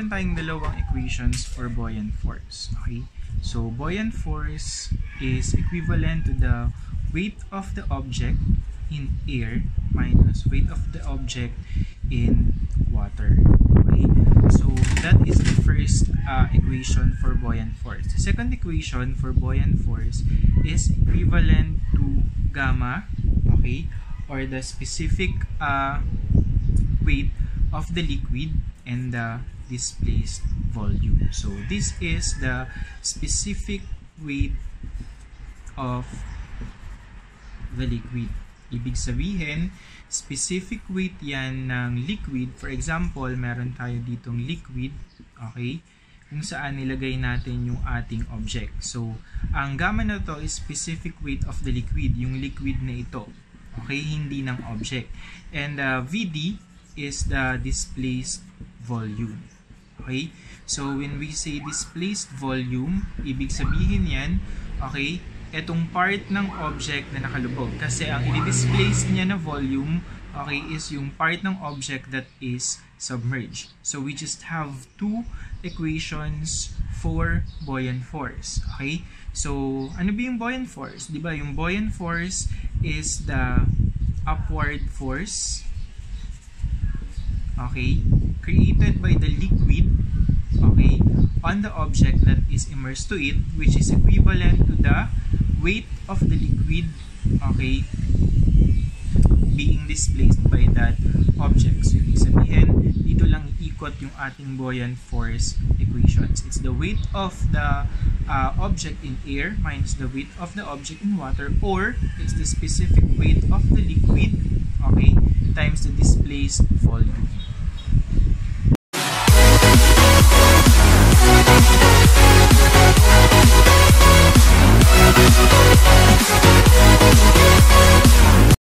meron tayong dalawang equations for buoyant force. Okay? So, buoyant force is equivalent to the weight of the object in air minus weight of the object in water. Okay? So, that is the first equation for buoyant force. The second equation for buoyant force is equivalent to gamma, okay, or the specific weight of the liquid and the displaced volume. So, this is the specific weight of the liquid. Ibig sabihin, specific weight yan ng liquid. For example, meron tayo ditong liquid, okay, kung saan nilagay natin yung ating object. So, ang gamma na to is specific weight of the liquid, yung liquid na ito. Okay, hindi ng object. And VD is the displaced volume. Okay, so when we say displaced volume, ibig sabihin yan, okay, etong part ng object na nakalubog. Kasi ang i-displace niya na volume, okay, is yung part ng object that is submerged. So we just have two equations for buoyant force. Okay? So, ano ba yung buoyant force? Diba, yung buoyant force is the upward force, okay, created by the liquid, okay, on the object that is immersed to it, which is equivalent to the weight of the liquid, okay, being displaced by that object. So, ibig sabihin, dito lang iikot yung ating buoyant force equations. It's the weight of the object in air minus the weight of the object in water, or it's the specific weight of the liquid, okay, times the displaced volume.